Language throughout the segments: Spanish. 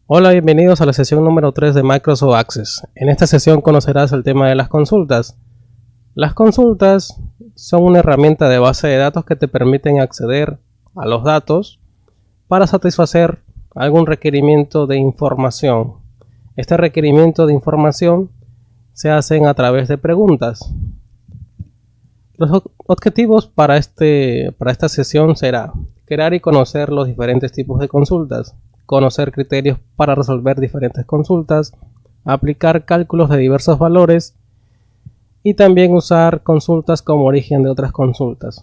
Hola, bienvenidos a la sesión número 3 de Microsoft Access. En esta sesión conocerás el tema de las consultas. Las consultas son una herramienta de base de datos que te permiten acceder a los datos para satisfacer algún requerimiento de información. Este requerimiento de información se hacen a través de preguntas. Los objetivos para esta sesión será crear y conocer los diferentes tipos de consultas, conocer criterios para resolver diferentes consultas, aplicar cálculos de diversos valores y también usar consultas como origen de otras consultas.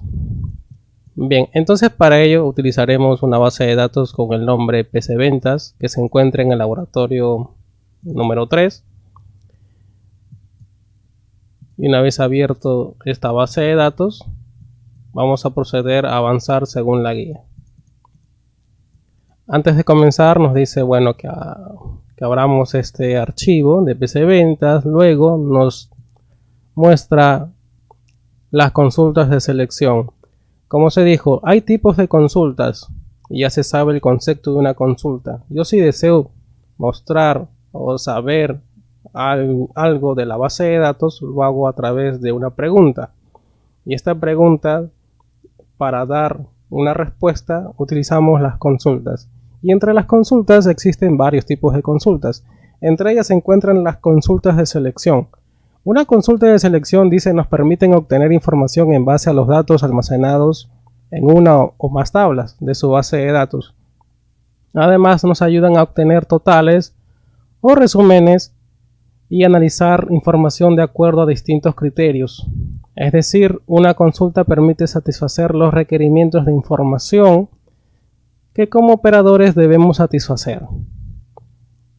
Bien, entonces para ello utilizaremos una base de datos con el nombre PCVentas que se encuentra en el laboratorio número 3. Y una vez abierto esta base de datos, vamos a proceder a avanzar según la guía. Antes de comenzar nos dice que abramos este archivo de PCVentas, luego nos muestra las consultas de selección. Como se dijo, hay tipos de consultas y ya se sabe el concepto de una consulta. Yo si deseo mostrar o saber algo de la base de datos, lo hago a través de una pregunta. Y esta pregunta, para dar una respuesta, utilizamos las consultas. Y entre las consultas existen varios tipos de consultas. Entre ellas se encuentran las consultas de selección. Una consulta de selección nos permiten obtener información en base a los datos almacenados en una o más tablas de su base de datos. Además nos ayudan a obtener totales o resúmenes y analizar información de acuerdo a distintos criterios. Es decir, una consulta permite satisfacer los requerimientos de información que como operadores debemos satisfacer.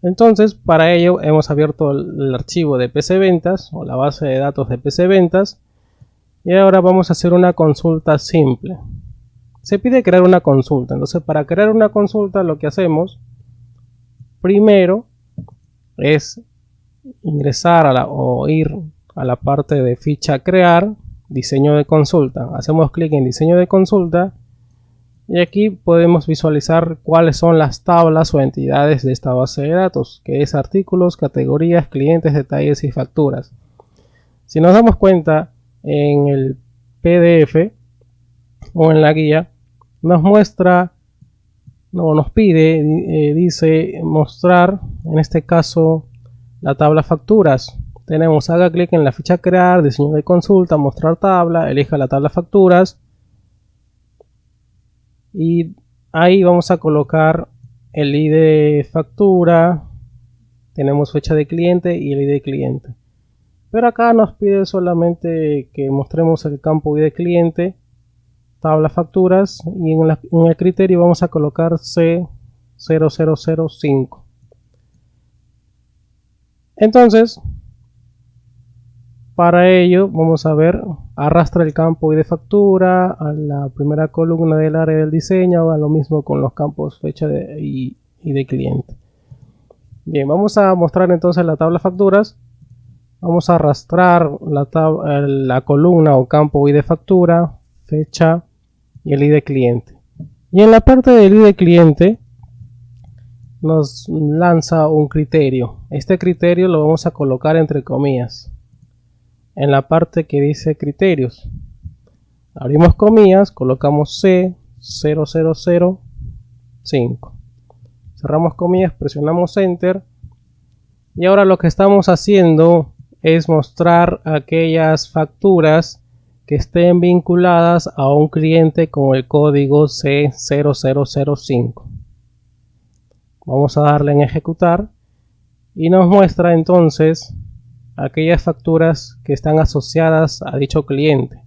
Entonces, para ello hemos abierto el archivo de PCVentas o la base de datos de PCVentas y ahora vamos a hacer una consulta simple. Se pide crear una consulta. Entonces, para crear una consulta lo que hacemos primero es ingresar o ir a la parte de ficha crear, diseño de consulta. Hacemos clic en diseño de consulta y aquí podemos visualizar cuáles son las tablas o entidades de esta base de datos, que es artículos, categorías, clientes, detalles y facturas. Si nos damos cuenta, en el PDF o en la guía nos pide, dice mostrar, en este caso, la tabla facturas. Tenemos, haga clic en la ficha crear, diseño de consulta, mostrar tabla, elija la tabla facturas y ahí vamos a colocar el ID de factura, tenemos fecha de cliente y el ID de cliente. Pero acá nos pide solamente que mostremos el campo ID de cliente, tabla facturas y en el criterio vamos a colocar C0005. Entonces, para ello vamos a ver, arrastra el campo ID de factura a la primera columna del área del diseño, a lo mismo con los campos fecha y de cliente. Bien, vamos a mostrar entonces la tabla facturas. Vamos a arrastrar la columna o campo ID de factura, fecha y el ID de cliente. Y en la parte del ID de cliente nos lanza un criterio. Este criterio lo vamos a colocar entre comillas en la parte que dice criterios. Abrimos comillas, colocamos C0005, cerramos comillas, presionamos enter y ahora lo que estamos haciendo es mostrar aquellas facturas que estén vinculadas a un cliente con el código C0005. Vamos a darle en ejecutar y nos muestra entonces aquellas facturas que están asociadas a dicho cliente.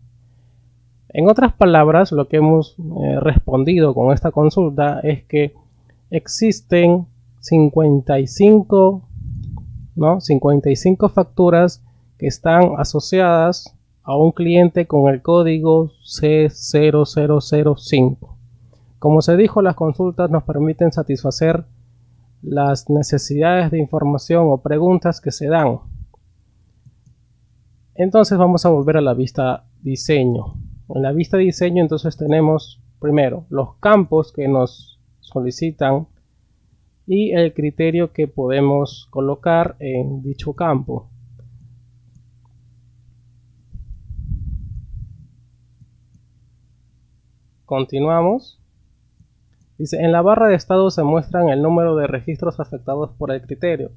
En otras palabras, lo que hemos respondido con esta consulta es que existen 55 facturas que están asociadas a un cliente con el código C0005. Como se dijo, las consultas nos permiten satisfacer las necesidades de información o preguntas que se dan. Entonces vamos a volver a la vista diseño. En la vista diseño entonces tenemos primero los campos que nos solicitan y el criterio que podemos colocar en dicho campo. Continuamos. Dice, en la barra de estado se muestran el número de registros afectados por el criterio.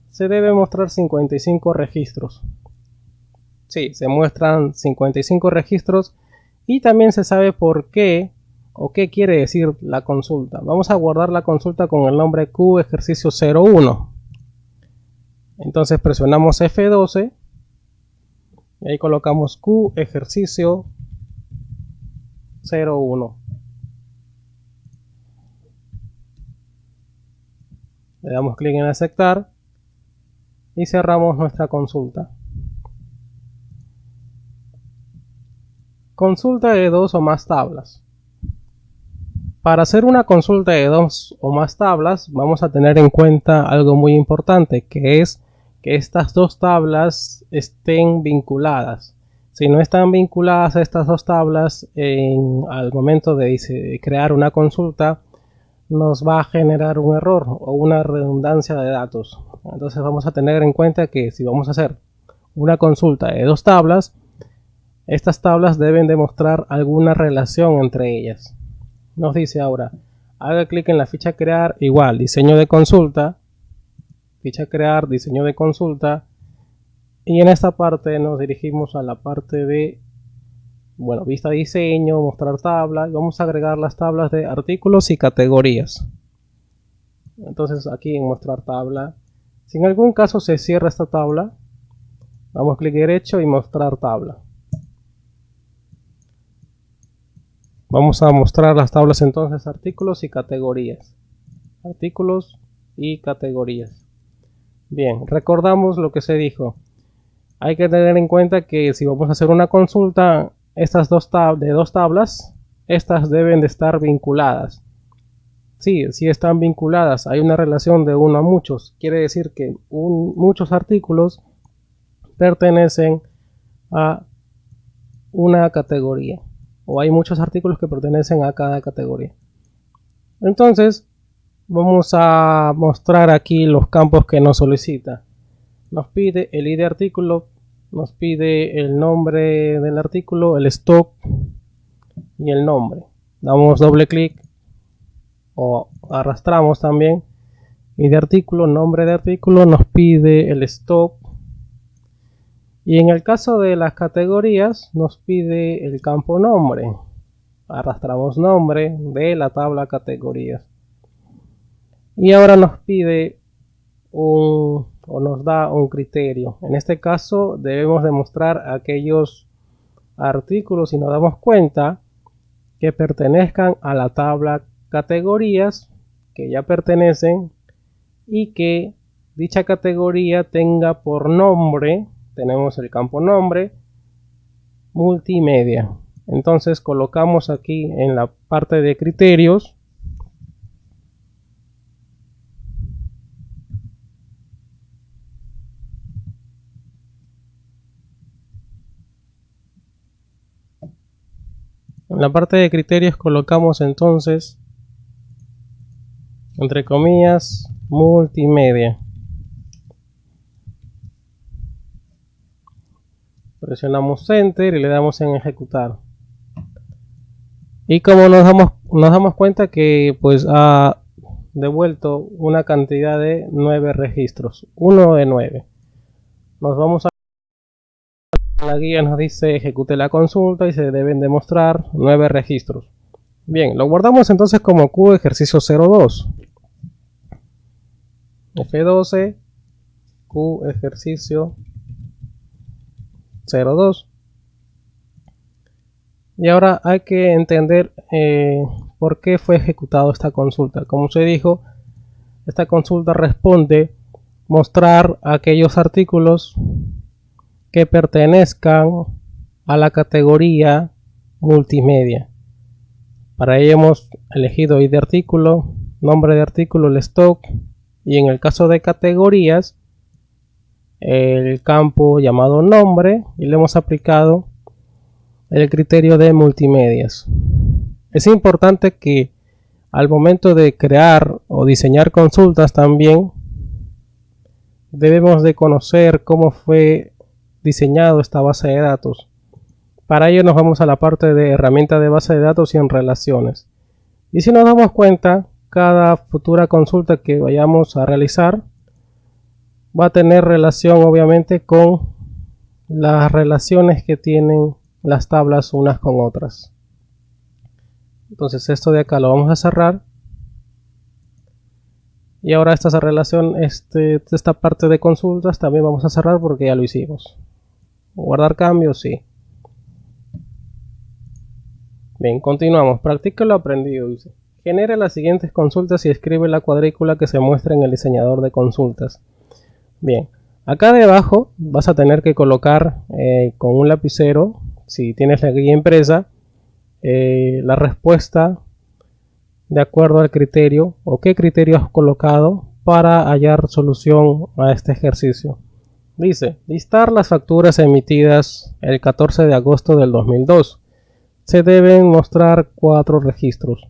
Se debe mostrar 55 registros. Sí, se muestran 55 registros y también se sabe por qué o qué quiere decir la consulta. Vamos a guardar la consulta con el nombre Q ejercicio 01. Entonces presionamos F12 y ahí colocamos Q ejercicio 01. Le damos clic en aceptar y cerramos nuestra consulta. Consulta de 2 o más tablas. Para hacer una consulta de 2 o más tablas vamos a tener en cuenta algo muy importante, que es que estas dos tablas estén vinculadas. Si no están vinculadas a estas dos tablas al momento de crear una consulta, nos va a generar un error o una redundancia de datos. Entonces vamos a tener en cuenta que si vamos a hacer una consulta de dos tablas, estas tablas deben demostrar alguna relación entre ellas. Nos dice ahora, haga clic en la ficha crear, igual, diseño de consulta, ficha crear, diseño de consulta, y en esta parte nos dirigimos a la parte de, bueno, vista diseño, mostrar tabla, y vamos a agregar las tablas de artículos y categorías. Entonces aquí en mostrar tabla, si en algún caso se cierra esta tabla, damos clic derecho y mostrar tabla. Vamos a mostrar las tablas entonces artículos y categorías. Artículos y categorías. Bien, recordamos lo que se dijo. Hay que tener en cuenta que si vamos a hacer una consulta, estas dos tablas, estas deben de estar vinculadas. Sí, si están vinculadas, hay una relación de uno a muchos. Quiere decir que muchos artículos pertenecen a una categoría. O hay muchos artículos que pertenecen a cada categoría. Entonces vamos a mostrar aquí los campos que nos solicita. Nos pide el ID de artículo, nos pide el nombre del artículo, el stock y el nombre. Damos doble clic o arrastramos también ID de artículo, nombre de artículo, nos pide el stock. Y en el caso de las categorías nos pide el campo nombre. Arrastramos nombre de la tabla categorías. Y ahora nos pide o nos da un criterio. En este caso debemos demostrar aquellos artículos, si nos damos cuenta, que pertenezcan a la tabla categorías, que ya pertenecen, y que dicha categoría tenga por nombre. Tenemos el campo nombre, multimedia. Entonces colocamos aquí en la parte de criterios, colocamos entonces, entre comillas, multimedia. Presionamos Enter y le damos en ejecutar. Y como nos damos cuenta que pues ha devuelto una cantidad de 9 registros. 1 de 9. Nos vamos a la guía, nos dice ejecute la consulta y se deben demostrar 9 registros. Bien, lo guardamos entonces como Q ejercicio 02. F12 Q ejercicio 02. Y ahora hay que entender por qué fue ejecutado esta consulta. Como se dijo, esta consulta responde mostrar aquellos artículos que pertenezcan a la categoría multimedia. Para ello hemos elegido ID de artículo, nombre de artículo, el stock, y en el caso de categorías el campo llamado nombre, y le hemos aplicado el criterio de multimedias. Es importante que al momento de crear o diseñar consultas también debemos de conocer cómo fue diseñado esta base de datos. Para ello nos vamos a la parte de herramienta de base de datos y en relaciones. Y si nos damos cuenta, cada futura consulta que vayamos a realizar va a tener relación obviamente con las relaciones que tienen las tablas unas con otras. Entonces esto de acá lo vamos a cerrar. Y ahora esta relación, esta parte de consultas también vamos a cerrar porque ya lo hicimos. Guardar cambios, sí. Bien, continuamos. Practica lo aprendido. Dice. Genera las siguientes consultas y escribe la cuadrícula que se muestra en el diseñador de consultas. Bien, acá debajo vas a tener que colocar con un lapicero, si tienes la guía impresa, la respuesta de acuerdo al criterio o qué criterio has colocado para hallar solución a este ejercicio. Dice, listar las facturas emitidas el 14 de agosto del 2002. Se deben mostrar 4 registros.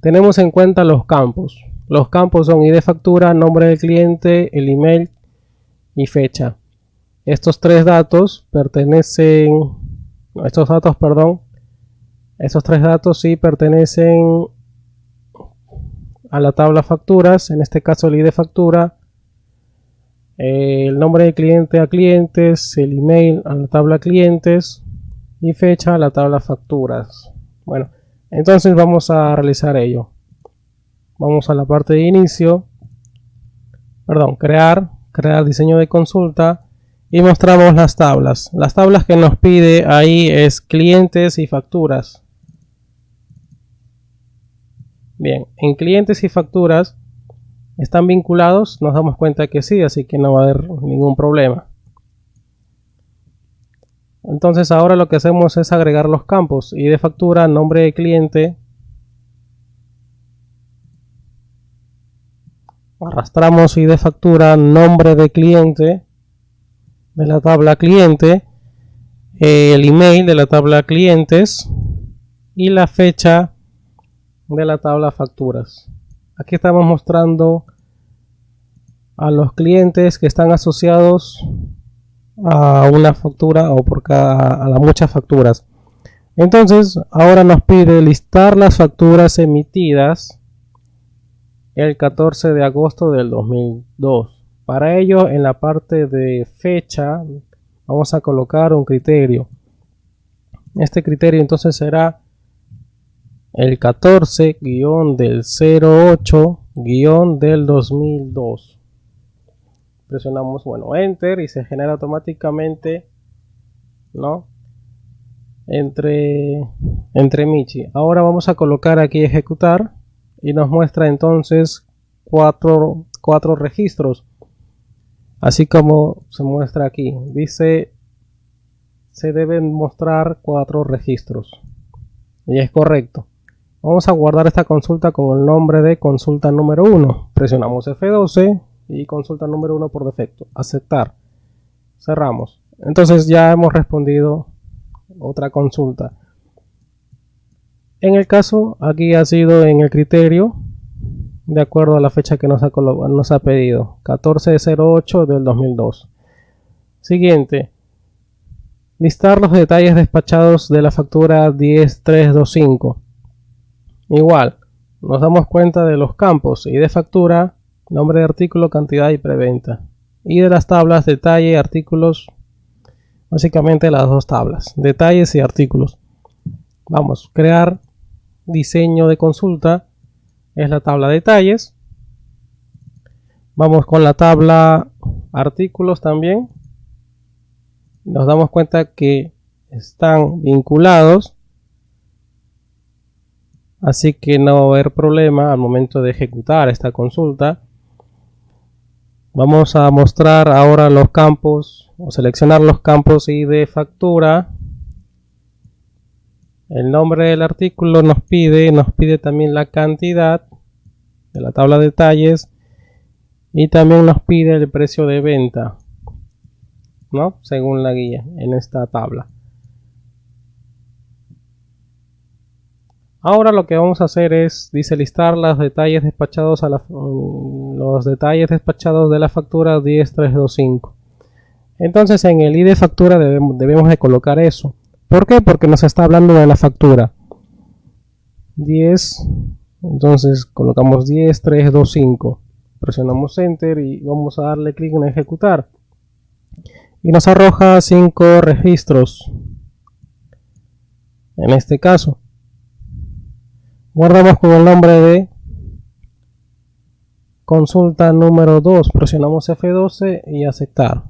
Tenemos en cuenta los campos. Los campos son ID factura, nombre del cliente, el email y fecha. Estos tres datos pertenecen, estos tres datos sí pertenecen a la tabla facturas, en este caso el ID factura, el nombre del cliente a clientes, el email a la tabla clientes y fecha a la tabla facturas. Bueno, entonces vamos a realizar ello. Vamos a la parte de inicio, crear diseño de consulta y mostramos las tablas. Las tablas que nos pide ahí es clientes y facturas. Bien, en clientes y facturas están vinculados, nos damos cuenta que sí, así que no va a haber ningún problema. Entonces ahora lo que hacemos es agregar los campos ID factura, nombre de cliente. Arrastramos ID factura, nombre de cliente de la tabla cliente, el email de la tabla clientes y la fecha de la tabla facturas. Aquí estamos mostrando a los clientes que están asociados a una factura o a las muchas facturas. Entonces ahora nos pide listar las facturas emitidas el 14 de agosto del 2002. Para ello, en la parte de fecha vamos a colocar un criterio. Este criterio entonces será el 14-del 2002. Presionamos enter y se genera automáticamente, ¿no? Entre Michi. Ahora vamos a colocar aquí ejecutar y nos muestra entonces cuatro registros, así como se muestra aquí. Dice se deben mostrar 4 registros y es correcto. Vamos a guardar esta consulta con el nombre de consulta número 1. Presionamos F12 y consulta número 1 por defecto. Aceptar. Cerramos. Entonces ya hemos respondido otra consulta. En el caso, aquí ha sido en el criterio, de acuerdo a la fecha que nos ha pedido. 14/08 del 2002. Siguiente. Listar los detalles despachados de la factura 10325. Igual, nos damos cuenta de los campos ID factura, nombre de artículo, cantidad y preventa. Y de las tablas detalle, artículos, básicamente las dos tablas, detalles y artículos. Vamos, crear diseño de consulta, es la tabla detalles. Vamos con la tabla artículos también. Nos damos cuenta que están vinculados. Así que no va a haber problema al momento de ejecutar esta consulta. Vamos a mostrar ahora los campos o seleccionar los campos ID factura. El nombre del artículo nos pide también la cantidad de la tabla de detalles y también nos pide el precio de venta, ¿no? Según la guía en esta tabla. Ahora lo que vamos a hacer es, dice, listar los detalles despachados de la factura 10325. Entonces en el ID de factura debemos de colocar eso. ¿Por qué? Porque nos está hablando de la factura 10. Entonces colocamos 10325. Presionamos Enter y vamos a darle clic en ejecutar. Y nos arroja 5 registros. En este caso, guardamos con el nombre de consulta número 2. Presionamos F12 y aceptar.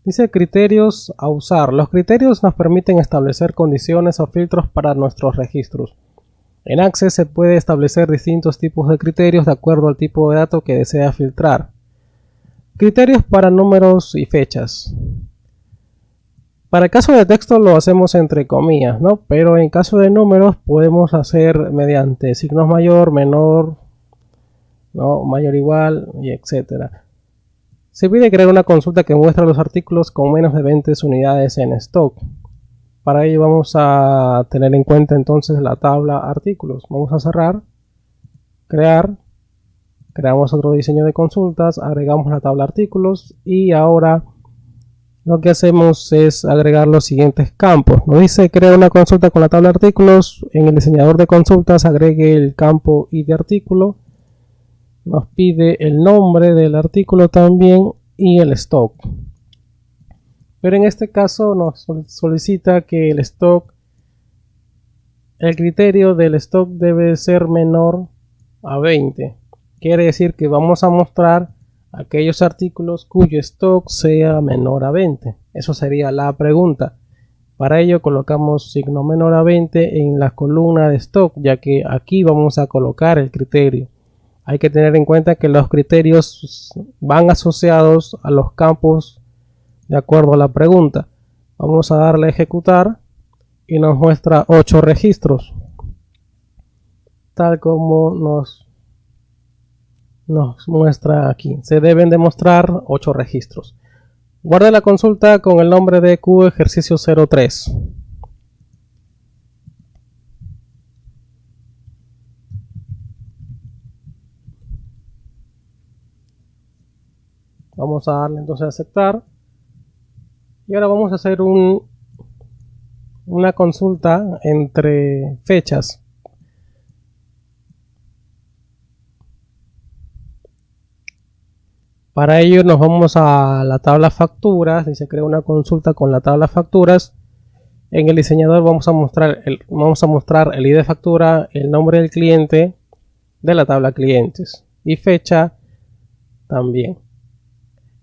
Dice criterios a usar. Los criterios nos permiten establecer condiciones o filtros para nuestros registros. En Access se puede establecer distintos tipos de criterios de acuerdo al tipo de dato que desea filtrar. Criterios para números y fechas. Para el caso de texto lo hacemos entre comillas, ¿no? Pero en caso de números podemos hacer mediante signos mayor, menor, ¿no? Mayor, igual, y etcétera. Se pide crear una consulta que muestre los artículos con menos de 20 unidades en stock. Para ello vamos a tener en cuenta entonces la tabla artículos. Vamos a cerrar, crear, creamos otro diseño de consultas, agregamos la tabla artículos y ahora lo que hacemos es agregar los siguientes campos. Nos dice crea una consulta con la tabla artículos. En el diseñador de consultas agregue el campo ID artículo. Nos pide el nombre del artículo también y el stock. Pero en este caso nos solicita que el criterio del stock debe ser menor a 20. Quiere decir que vamos a mostrar aquellos artículos cuyo stock sea menor a 20. Eso sería la pregunta. Para ello colocamos signo menor a 20 en la columna de stock, ya que aquí vamos a colocar el criterio. Hay que tener en cuenta que los criterios van asociados a los campos de acuerdo a la pregunta. Vamos a darle a ejecutar y nos muestra 8 registros, tal como nos muestra aquí. Se deben demostrar 8 registros. Guarde la consulta con el nombre de Q ejercicio 03. Vamos a darle entonces a aceptar. Y ahora vamos a hacer una consulta entre fechas. Para ello nos vamos a la tabla facturas. Y se crea una consulta con la tabla facturas. En el diseñador vamos a mostrar el ID de factura, el nombre del cliente de la tabla clientes y fecha también.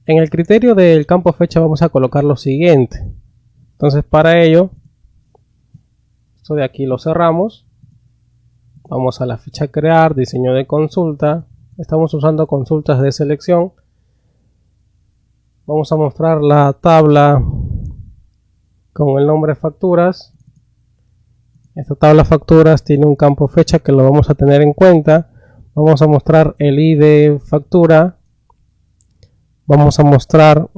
En el criterio del campo fecha vamos a colocar lo siguiente. Entonces para ello, esto de aquí lo cerramos. Vamos a la ficha crear, diseño de consulta. Estamos usando consultas de selección. Vamos a mostrar la tabla con el nombre facturas. Esta tabla facturas tiene un campo fecha que lo vamos a tener en cuenta. Vamos a mostrar el ID factura. Vamos a mostrar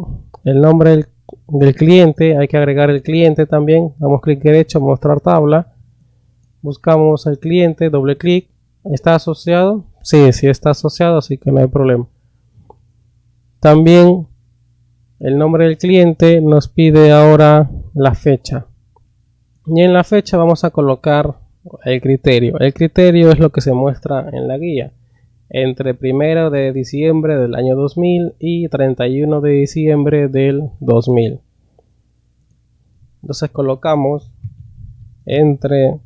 el nombre del cliente. Hay que agregar el cliente también. Damos clic derecho, mostrar tabla. Buscamos el cliente, doble clic. ¿Está asociado? Sí, sí está asociado, así que no hay problema. También el nombre del cliente nos pide ahora la fecha. Y en la fecha vamos a colocar el criterio. El criterio es lo que se muestra en la guía. Entre 1 de diciembre del año 2000 y 31 de diciembre del 2000. Entonces colocamos entre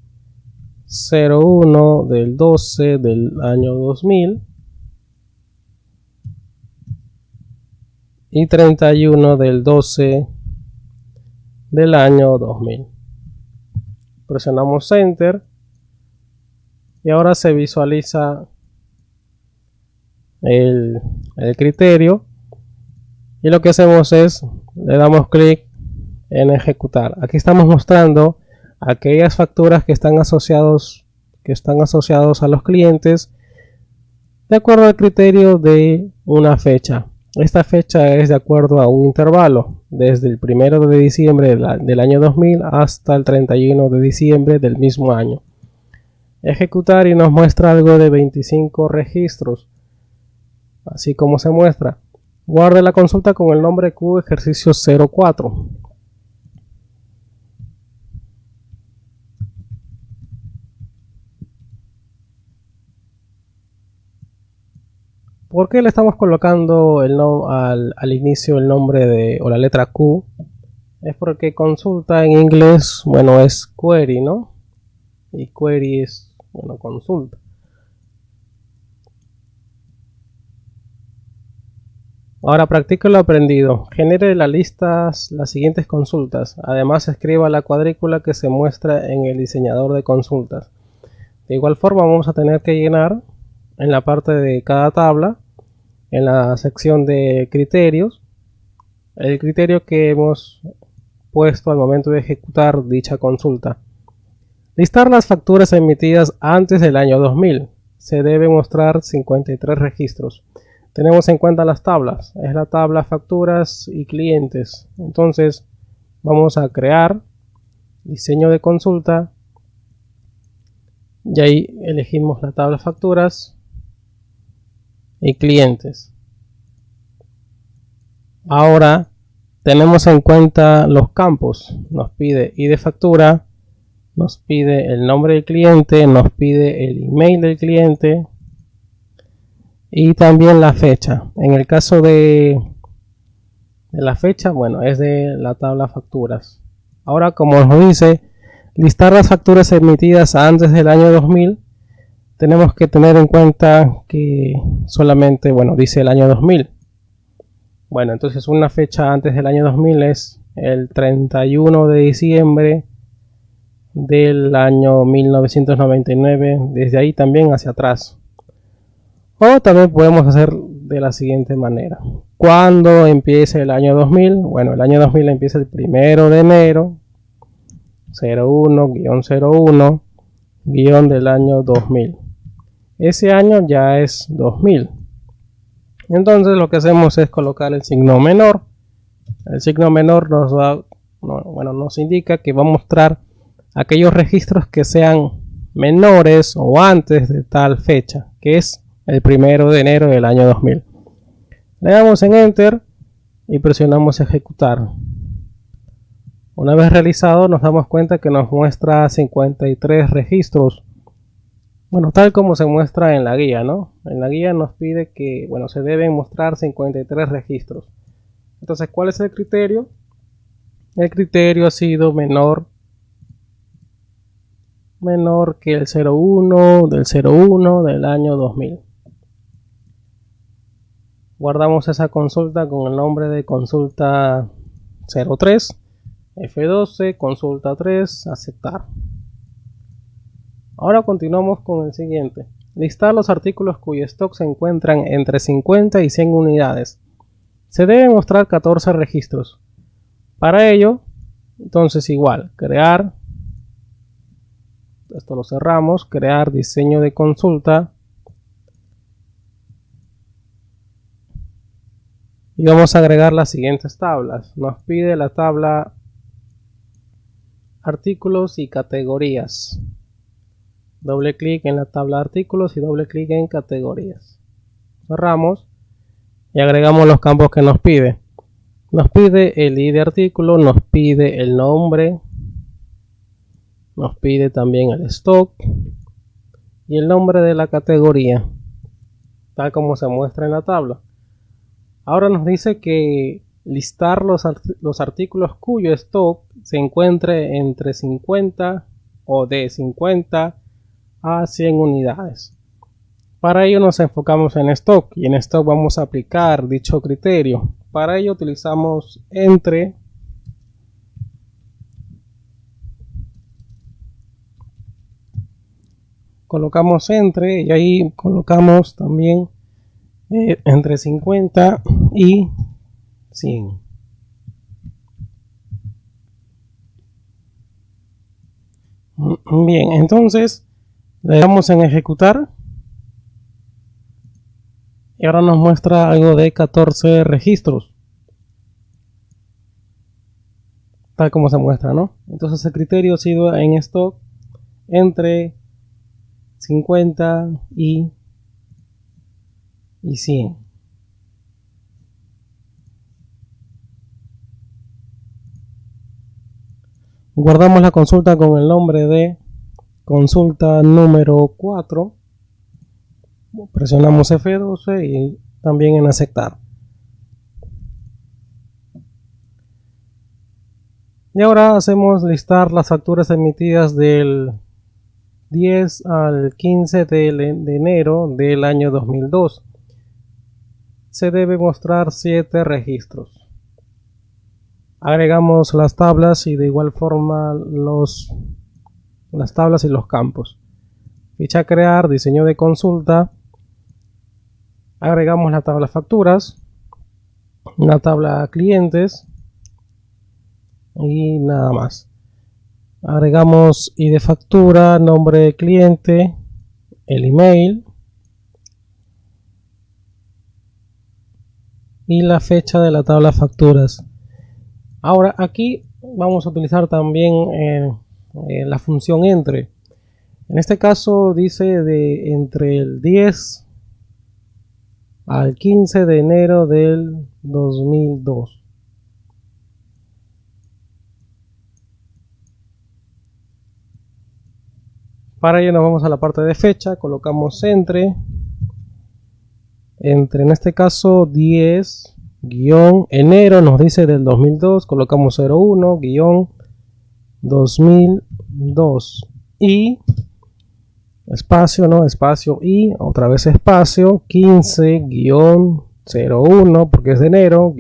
01 del 12 del año 2000 y 31 del 12 del año 2000. Presionamos Enter y ahora se visualiza el criterio y lo que hacemos es le damos clic en ejecutar. Aquí estamos mostrando aquellas facturas que están asociados a los clientes de acuerdo al criterio de una fecha. Esta fecha es de acuerdo a un intervalo, desde el 1 de diciembre del año 2000 hasta el 31 de diciembre del mismo año. Ejecutar y nos muestra algo de 25 registros, así como se muestra. Guarde la consulta con el nombre Q ejercicio 04. ¿Por qué le estamos colocando al inicio el nombre o la letra Q? Es porque consulta en inglés, bueno, es query, ¿no? Y query es, bueno, consulta. Ahora practique lo aprendido. Genere las siguientes consultas. Además, escriba la cuadrícula que se muestra en el diseñador de consultas. De igual forma, vamos a tener que llenar en la parte de cada tabla, en la sección de criterios, el criterio que hemos puesto al momento de ejecutar dicha consulta. Listar las facturas emitidas antes del año 2000. Se debe mostrar 53 registros. Tenemos en cuenta las tablas. Es la tabla facturas y clientes. Entonces vamos a crear diseño de consulta. Y ahí elegimos la tabla facturas y clientes. Ahora tenemos en cuenta los campos. Nos pide ID factura, nos pide el nombre del cliente, nos pide el email del cliente y también la fecha. En el caso de la fecha, bueno, es de la tabla facturas. Ahora, como nos dice, listar las facturas emitidas antes del año 2000, tenemos que tener en cuenta que solamente, bueno, dice el año 2000. Bueno, entonces una fecha antes del año 2000 es el 31 de diciembre del año 1999, desde ahí también hacia atrás. O también podemos hacer de la siguiente manera. ¿Cuándo empieza el año 2000? Bueno, el año 2000 empieza el 1 de enero, 01-01, guión del año 2000. Ese año ya es 2000. Entonces lo que hacemos es colocar el signo menor. El signo menor nos indica que va a mostrar aquellos registros que sean menores o antes de tal fecha, que es el 1 de enero del año 2000. Le damos en Enter y presionamos Ejecutar. Una vez realizado, nos damos cuenta que nos muestra 53 registros. Bueno, tal como se muestra en la guía, ¿no? En la guía nos pide que, bueno, se deben mostrar 53 registros. Entonces, ¿cuál es el criterio? El criterio ha sido menor que el 01 del año 2000. Guardamos esa consulta con el nombre de consulta 03, F12, consulta 3, aceptar. Ahora continuamos con el siguiente. Listar los artículos cuyo stock se encuentran entre 50 y 100 unidades. Se deben mostrar 14 registros. Para ello, entonces igual, crear, esto lo cerramos, crear diseño de consulta. Y vamos a agregar las siguientes tablas. Nos pide la tabla artículos y categorías. Doble clic en la tabla artículos y doble clic en categorías. Cerramos y agregamos los campos que nos pide. Nos pide el ID de artículo, nos pide el nombre, nos pide también el stock y el nombre de la categoría, tal como se muestra en la tabla. Ahora nos dice que listar los artículos cuyo stock se encuentre entre 50 o de 50 a 100 unidades. Para ello nos enfocamos en stock y en stock vamos a aplicar dicho criterio. Para ello utilizamos entre, colocamos entre y ahí colocamos también entre 50 y 100. Bien, entonces le damos en ejecutar Y ahora nos muestra algo de 14 registros, tal como se muestra, ¿no? Entonces el criterio ha sido en stock entre 50 y 100. Guardamos la consulta con el nombre de consulta número 4. Presionamos F12 y también en aceptar. Y ahora hacemos listar las facturas emitidas del 10 al 15 de enero del año 2002. Se debe mostrar 7 registros. Agregamos las tablas y de igual forma las tablas y los campos. Ficha crear, diseño de consulta. Agregamos la tabla facturas, una tabla clientes y nada más. Agregamos ID factura, nombre de cliente, el email y la fecha de la tabla facturas. Ahora aquí vamos a utilizar también la función entre. En este caso dice de entre el 10 al 15 de enero del 2002. Para ello nos vamos a la parte de fecha, colocamos entre en este caso 10 enero, nos dice del 2002, colocamos 01 2002 y espacio, no, espacio y otra vez espacio 15-01 porque es de enero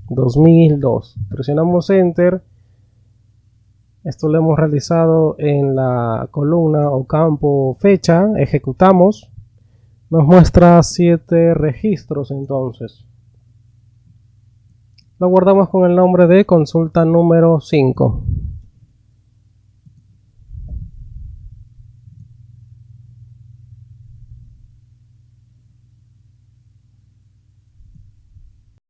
2002. Presionamos enter. Esto lo hemos realizado en la columna o campo fecha. Ejecutamos. Nos muestra 7 registros entonces. Lo guardamos con el nombre de consulta número 5.